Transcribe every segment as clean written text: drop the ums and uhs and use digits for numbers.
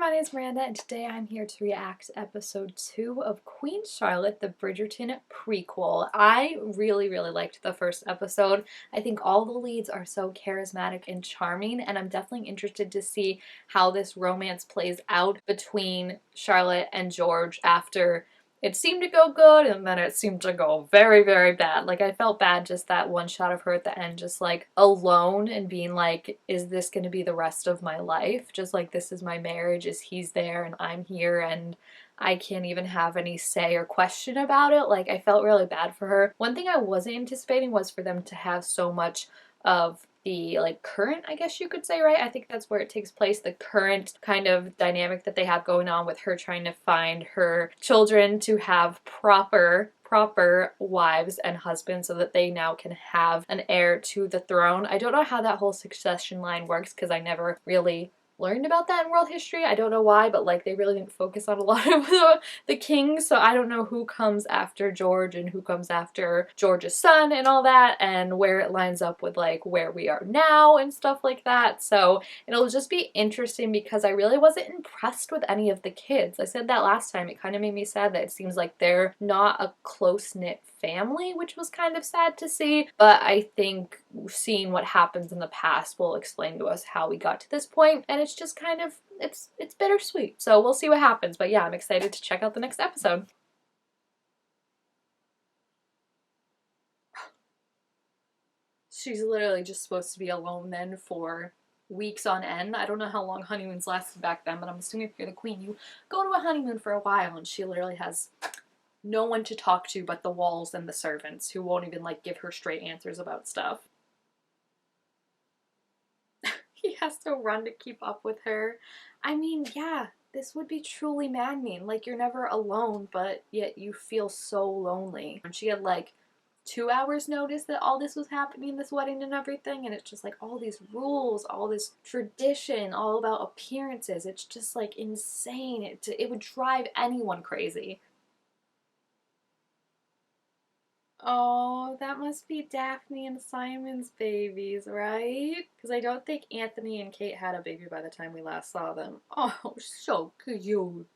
my name is Miranda, and today I'm here to react to episode 2 of Queen Charlotte, the Bridgerton prequel. I really liked the first episode. I think all the leads are so charismatic and charming, and I'm definitely interested to see how this romance plays out between Charlotte and George after it seemed to go good and then it seemed to go very bad. Like, I felt bad just that one shot of her at the end just like alone and being like, is this gonna be the rest of my life? Just like, this is my marriage, is he's there and I'm here and I can't even have any say or question about it. Like, I felt really bad for her. One thing I wasn't anticipating was for them to have so much of the like current, I guess you could say, right? I think that's where it takes place, the current kind of dynamic that they have going on with her trying to find her children to have proper wives and husbands so that they now can have an heir to the throne. I don't know how that whole succession line works because I never really learned about that in world history. I don't know why, but like they really didn't focus on a lot of the kings, so I don't know who comes after George and who comes after George's son and all that, and where it lines up with like where we are now and stuff like that. So it'll just be interesting because I really wasn't impressed with any of the kids. I said that last time. It kind of made me sad that it seems like they're not a close-knit family, which was kind of sad to see, but I think seeing what happens in the past will explain to us how we got to this point, and it's just kind of, it's bittersweet. So we'll see what happens, but yeah, I'm excited to check out the next episode. She's literally just supposed to be alone then for weeks on end. I don't know how long honeymoons lasted back then, but I'm assuming if you're the queen, you go to a honeymoon for a while, and she literally has no one to talk to but the walls and the servants who won't even like give her straight answers about stuff. He has to run to keep up with her. I mean, yeah, this would be truly maddening. Like, you're never alone, but yet you feel so lonely. And she had like 2 hours notice that all this was happening, this wedding and everything, and it's just like all these rules, all this tradition, all about appearances. It's just like insane. It would drive anyone crazy. Oh, that must be Daphne and Simon's babies, right? Because I don't think Anthony and Kate had a baby by the time we last saw them. Oh, so cute.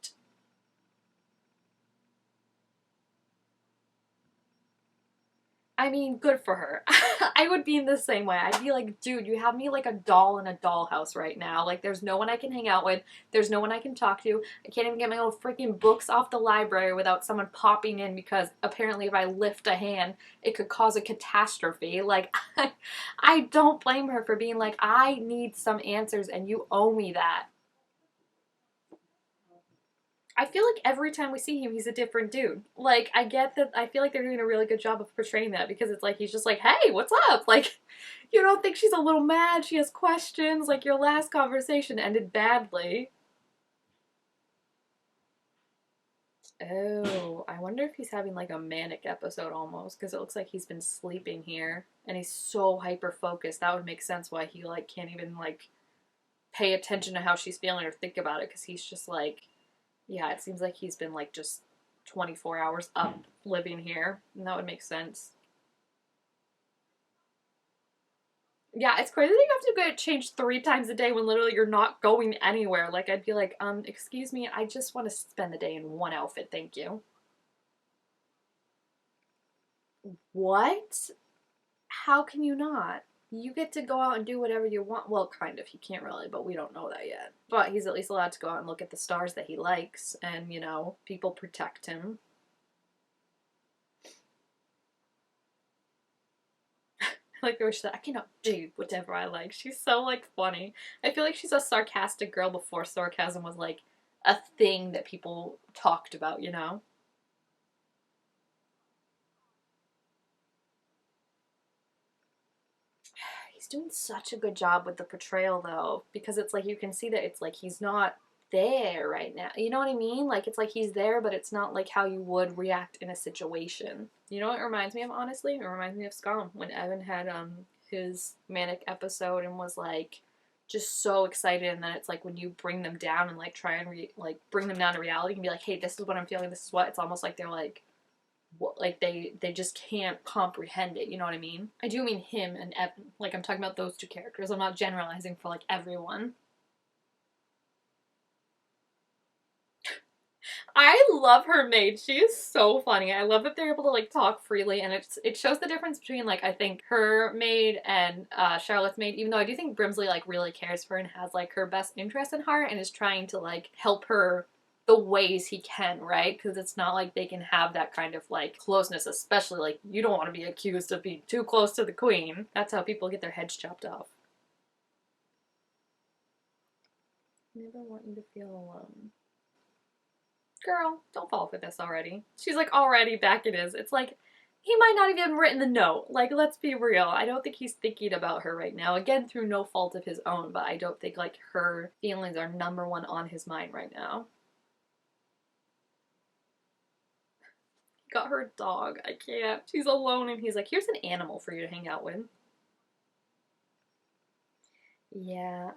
I mean, good for her. I would be in the same way. I'd be like, dude, you have me like a doll in a dollhouse right now. Like, there's no one I can hang out with. There's no one I can talk to. I can't even get my own freaking books off the library without someone popping in because apparently if I lift a hand, it could cause a catastrophe. Like, I don't blame her for being like, I need some answers and you owe me that. I feel like every time we see him, he's a different dude. Like, I get that. I feel like they're doing a really good job of portraying that because it's like he's just like, hey, what's up? Like, you don't think she's a little mad? She has questions. Like, your last conversation ended badly. Oh, I wonder if he's having like a manic episode almost because it looks like he's been sleeping here and he's so hyper focused. That would make sense why he like can't even like pay attention to how she's feeling or think about it because he's just like, yeah, it seems like he's been like just 24 hours up living here, and that would make sense. Yeah, it's crazy that you have to get changed 3 times a day when literally you're not going anywhere. Like, I'd be like, excuse me, I just want to spend the day in one outfit, thank you. What? How can you not? You get to go out and do whatever you want. Well, kind of. He can't really, but we don't know that yet. But he's at least allowed to go out and look at the stars that he likes, and, you know, people protect him. Like, I wish that I cannot do whatever I like. She's so, like, funny. I feel like she's a sarcastic girl before sarcasm was, like, a thing that people talked about, you know? He's doing such a good job with the portrayal, though, because it's like you can see that it's like he's not there right now. You know what I mean? Like, it's like he's there, but it's not like how you would react in a situation. You know what it reminds me of, honestly? It reminds me of Scum when Evan had his manic episode and was like just so excited, and then it's like when you bring them down and like try and like bring them down to reality and be like, hey, this is what I'm feeling, this is what, it's almost like they're like, what, like they just can't comprehend it. You know what I mean? I do mean him and Evan. Like, I'm talking about those two characters. I'm not generalizing for like everyone. I love her maid. She is so funny. I love that they're able to like talk freely, and it shows the difference between like I think her maid and Charlotte's maid. Even though I do think Brimsley like really cares for her and has like her best interest in heart and is trying to like help her the ways he can, right? Because it's not like they can have that kind of like closeness, especially like you don't want to be accused of being too close to the queen. That's how people get their heads chopped off. Never want you to feel alone. Girl, don't fall for this already. She's like, already back it is. It's like, he might not even have written the note. Like, let's be real. I don't think he's thinking about her right now. Again, through no fault of his own, but I don't think, like, her feelings are number one on his mind right now. He got her dog. I can't. She's alone, and he's like, here's an animal for you to hang out with. Yeah,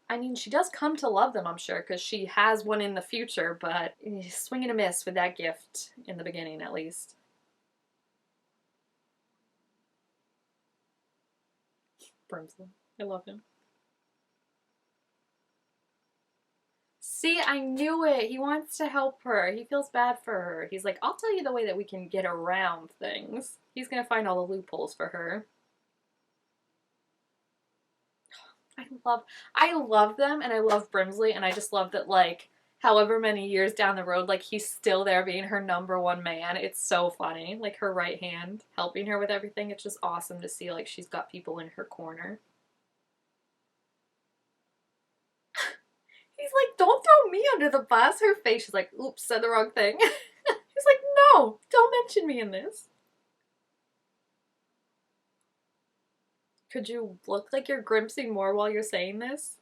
I mean, she does come to love them, I'm sure, because she has one in the future, but swing and a miss with that gift in the beginning, at least. Brimsley. I love him. See, I knew it. He wants to help her. He feels bad for her. He's like, I'll tell you the way that we can get around things. He's gonna find all the loopholes for her. I love them, and I love Brimsley, and I just love that, like, however many years down the road, like, he's still there being her number one man. It's so funny. Like, her right hand, helping her with everything. It's just awesome to see, like, she's got people in her corner. He's like, don't throw me under the bus. Her face, she's like, oops, said the wrong thing. He's like, no, don't mention me in this. Could you look like you're grimacing more while you're saying this?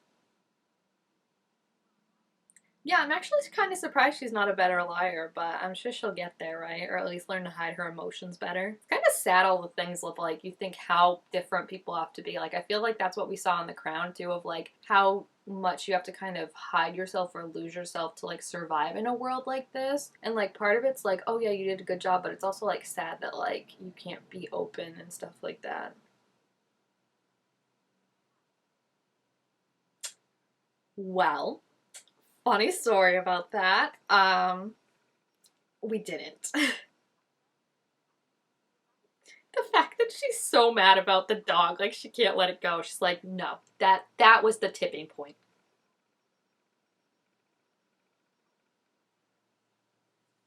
Yeah, I'm actually kind of surprised she's not a better liar, but I'm sure she'll get there, right? Or at least learn to hide her emotions better. It's kind of sad all the things look like. You think how different people have to be. Like, I feel like that's what we saw in The Crown, too, of like how much you have to kind of hide yourself or lose yourself to like survive in a world like this. And like part of it's like, oh yeah, you did a good job, but it's also like sad that like you can't be open and stuff like that. Well, funny story about that. We didn't. The fact that she's so mad about the dog, like she can't let it go. She's like, no, that was the tipping point.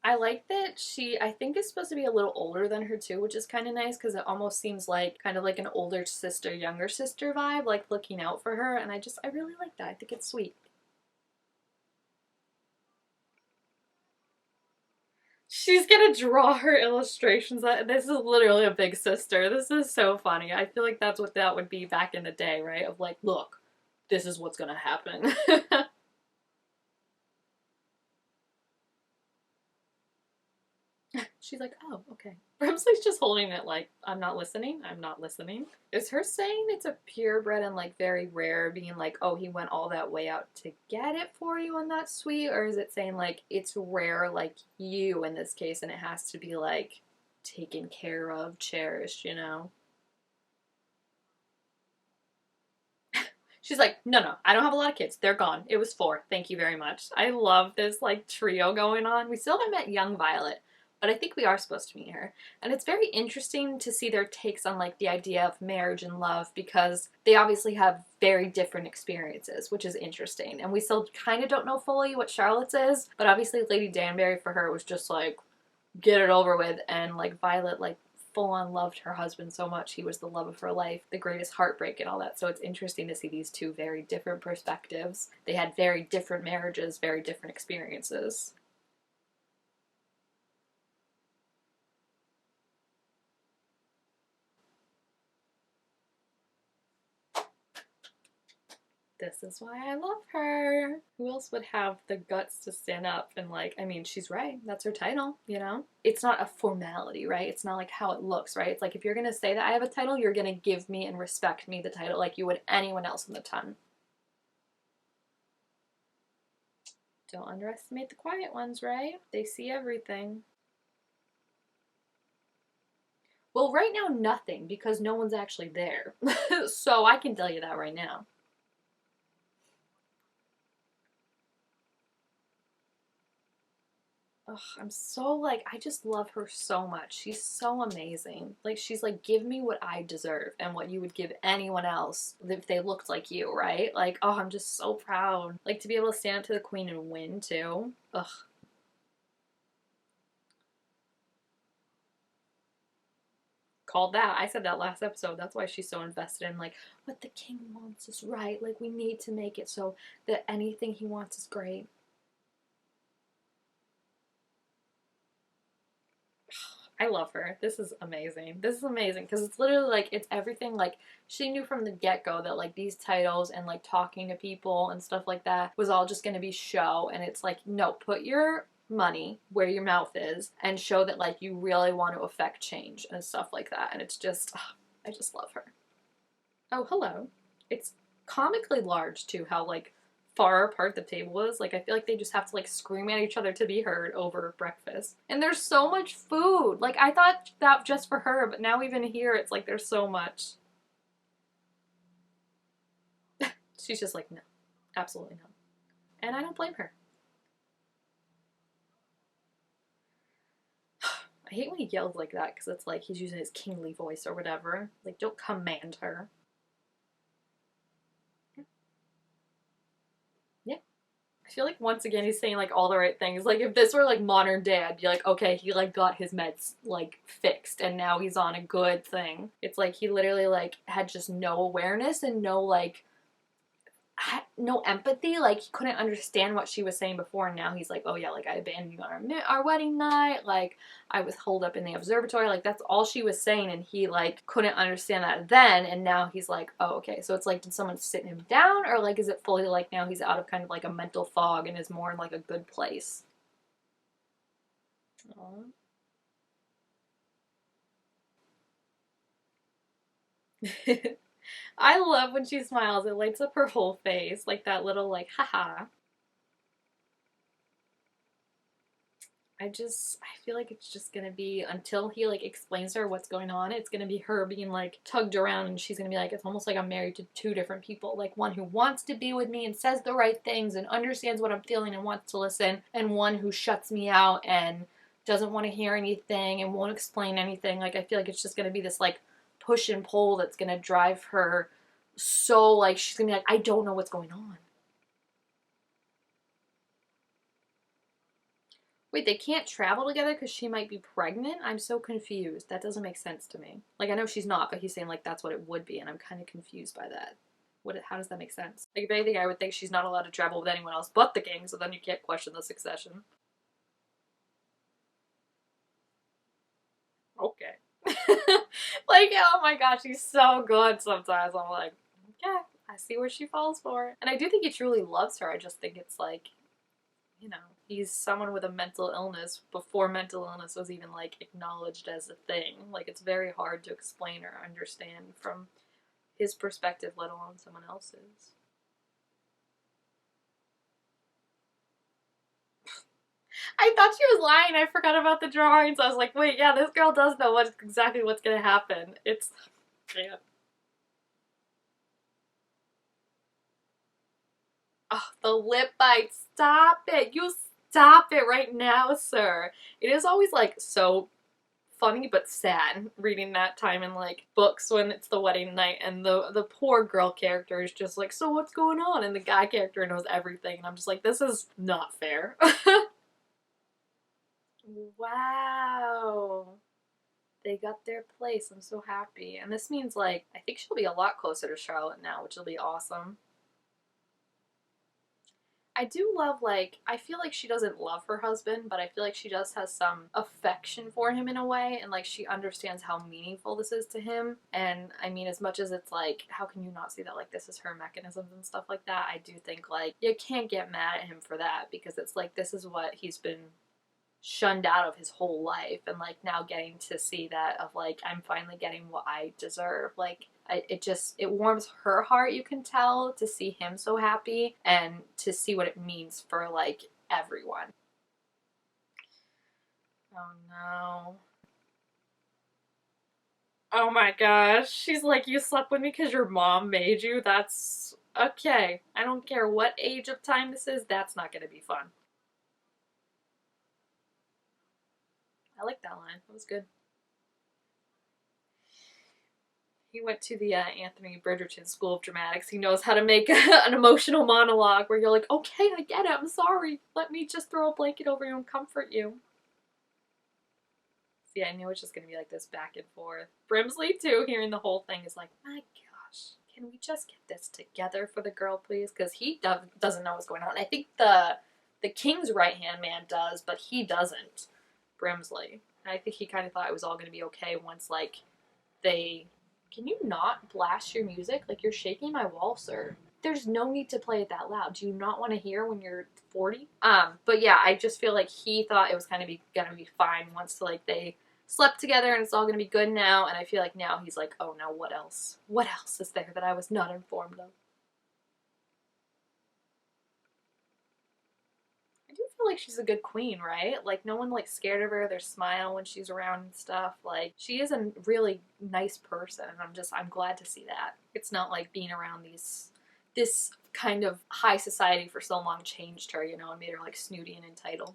I like that she, I think, is supposed to be a little older than her too, which is kind of nice because it almost seems like kind of like an older sister, younger sister vibe, like looking out for her. And I really like that. I think it's sweet. She's gonna draw her illustrations. This is literally a big sister. This is so funny. I feel like that's what that would be back in the day, right? Of like, look, this is what's gonna happen. She's like, oh, okay. Brimsley's just holding it like, I'm not listening. I'm not listening. Is her saying it's a purebred and like very rare, being like, oh, he went all that way out to get it for you and that's sweet? Or is it saying like it's rare, like you in this case, and it has to be like taken care of, cherished, you know? She's like, no, no, I don't have a lot of kids. They're gone. It was 4. Thank you very much. I love this like trio going on. We still haven't met young Violet, but I think we are supposed to meet her. And it's very interesting to see their takes on like the idea of marriage and love because they obviously have very different experiences, which is interesting. And we still kind of don't know fully what Charlotte's is, but obviously Lady Danbury for her was just like, get it over with, and like Violet like full on loved her husband so much. He was the love of her life, the greatest heartbreak and all that. So it's interesting to see these two very different perspectives. They had very different marriages, very different experiences. This is why I love her. Who else would have the guts to stand up and like, I mean, she's right. That's her title, you know? It's not a formality, right? It's not like how it looks, right? It's like if you're going to say that I have a title, you're going to give me and respect me the title like you would anyone else in the ton. Don't underestimate the quiet ones, right? They see everything. Well, right now, nothing because no one's actually there. So I can tell you that right now. Ugh, I'm so like, I just love her so much. She's so amazing. Like, she's like, give me what I deserve and what you would give anyone else if they looked like you, right? Like, oh, I'm just so proud. Like, to be able to stand up to the queen and win too. Ugh. Called that. I said that last episode. That's why she's so invested in like what the king wants is right. Like, we need to make it so that anything he wants is great. I love her. This is amazing. This is amazing because it's literally like it's everything. Like, she knew from the get-go that like these titles and like talking to people and stuff like that was all just going to be show, and it's like, no, put your money where your mouth is and show that like you really want to affect change and stuff like that. And it's just, I just love her. Oh, hello. It's comically large too, how like far apart the table is. Like, I feel like they just have to like scream at each other to be heard over breakfast. And there's so much food. Like, I thought that just for her, but now even here it's like there's so much. She's just like, no, absolutely not. And I don't blame her. I hate when he yells like that because it's like he's using his kingly voice or whatever. Like, don't command her. Yeah. I feel like once again he's saying like all the right things. Like, if this were like modern day, I'd be like, okay, he like got his meds like fixed and now he's on a good thing. It's like he literally like had just no awareness and no like no empathy. Like, he couldn't understand what she was saying before, and now he's like, oh yeah, like I abandoned you on our wedding night, like I was holed up in the observatory, like that's all she was saying, and he like couldn't understand that then, and now he's like, oh okay. So it's like, did someone sit him down, or like is it fully like now he's out of kind of like a mental fog and is more in like a good place? Aww. I love when she smiles. It lights up her whole face, like that little like haha. I feel like it's just gonna be until he like explains to her what's going on, it's gonna be her being like tugged around, and she's gonna be like, it's almost like I'm married to two different people. Like, one who wants to be with me and says the right things and understands what I'm feeling and wants to listen, and one who shuts me out and doesn't want to hear anything and won't explain anything. Like, I feel like it's just gonna be this like push and pull that's gonna drive her so like she's gonna be like, I don't know what's going on. Wait, they can't travel together because she might be pregnant? I'm so confused. That doesn't make sense to me. Like, I know she's not, but he's saying, like, that's what it would be, and I'm kind of confused by that. How does that make sense? Like, if anything, I would think she's not allowed to travel with anyone else but the king, so then you can't question the succession. Okay. Like, oh my gosh, she's so good sometimes. I'm like, okay, I see where she falls for. And I do think he truly loves her. I just think it's like, you know, he's someone with a mental illness before mental illness was even like acknowledged as a thing. Like, it's very hard to explain or understand from his perspective, let alone someone else's. I thought she was lying. I forgot about the drawings. I was like, wait, yeah, this girl does know exactly what's gonna happen. It's, yeah. Oh, the lip bite. Stop it. You stop it right now, sir. It is always like so funny but sad reading that time in like books when it's the wedding night and the poor girl character is just like, so what's going on, and the guy character knows everything, and I'm just like, this is not fair. Wow, they got their place. I'm so happy, and this means like I think she'll be a lot closer to Charlotte now, which will be awesome. I do love, like, I feel like she doesn't love her husband, but I feel like she does has some affection for him in a way, and like she understands how meaningful this is to him. And I mean, as much as it's like, how can you not see that like this is her mechanisms and stuff like that, I do think like you can't get mad at him for that, because it's like this is what he's been shunned out of his whole life, and like now getting to see that of like, I'm finally getting what I deserve. Like, it warms her heart, you can tell, to see him so happy and to see what it means for like everyone. Oh no. Oh my gosh. She's like, you slept with me because your mom made you? That's okay. I don't care what age of time this is, that's not gonna be fun. I like that line. That was good. He went to the Anthony Bridgerton School of Dramatics. He knows how to make an emotional monologue where you're like, okay, I get it. I'm sorry. Let me just throw a blanket over you and comfort you. So yeah, I knew it was just going to be like this back and forth. Brimsley, too, hearing the whole thing is like, my gosh, can we just get this together for the girl, please? Because he doesn't know what's going on. I think the king's right-hand man does, but he doesn't, Brimsley. And I think he kind of thought it was all going to be okay once, like, they... Can you not blast your music? Like, you're shaking my wall, sir. There's no need to play it that loud. Do you not want to hear when you're 40? But yeah, I just feel like he thought it was kind of gonna be fine once, like, they slept together and it's all gonna be good now. And I feel like now he's like, oh no, what else? What else is there that I was not informed of? I do feel like she's a good queen, right? Like, no one, like, scared of her. Their smile when she's around and stuff. Like, she is a really nice person, and I'm glad to see that. It's not like being around this kind of high society for so long changed her, you know, and made her, like, snooty and entitled.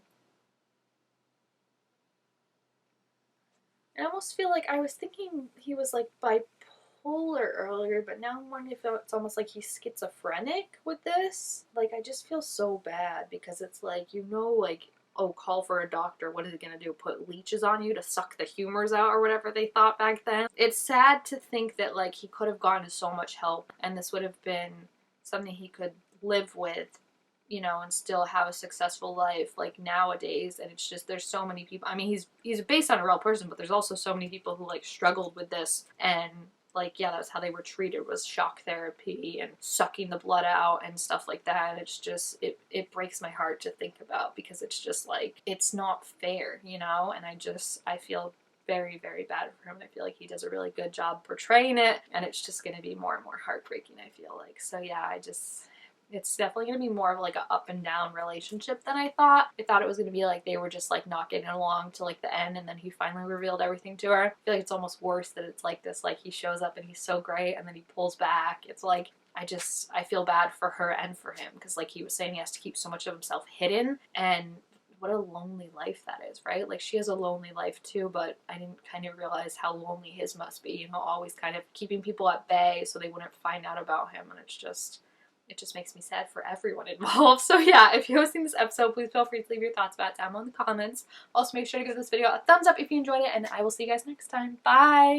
I almost feel like I was thinking he was, like, bipolar earlier, but now I'm wondering if it's almost like he's schizophrenic with this. Like, I just feel so bad because it's like, you know, like, oh, call for a doctor. What is it gonna do? Put leeches on you to suck the humors out or whatever they thought back then? It's sad to think that, like, he could have gone to so much help and this would have been something he could live with, you know, and still have a successful life, like, nowadays. And it's just, there's so many people. I mean, he's based on a real person, but there's also so many people who, like, struggled with this, and, like, yeah, that's how they were treated, was shock therapy and sucking the blood out and stuff like that. And it's just, it breaks my heart to think about, because it's just like, it's not fair, you know. And I feel very, very bad for him. I feel like he does a really good job portraying it, and it's just going to be more and more heartbreaking, I feel like. So yeah, it's definitely going to be more of, like, a up and down relationship than I thought. I thought it was going to be like they were just, like, not getting along to, like, the end, and then he finally revealed everything to her. I feel like it's almost worse that it's like this, like, he shows up and he's so great and then he pulls back. It's like, I feel bad for her and for him, because, like he was saying, he has to keep so much of himself hidden, and what a lonely life that is, right? Like, she has a lonely life too, but I didn't kind of realize how lonely his must be, you know, always kind of keeping people at bay so they wouldn't find out about him. And it just makes me sad for everyone involved. So yeah, if you have seen this episode, please feel free to leave your thoughts about it down below in the comments. Also, make sure to give this video a thumbs up if you enjoyed it, and I will see you guys next time. Bye!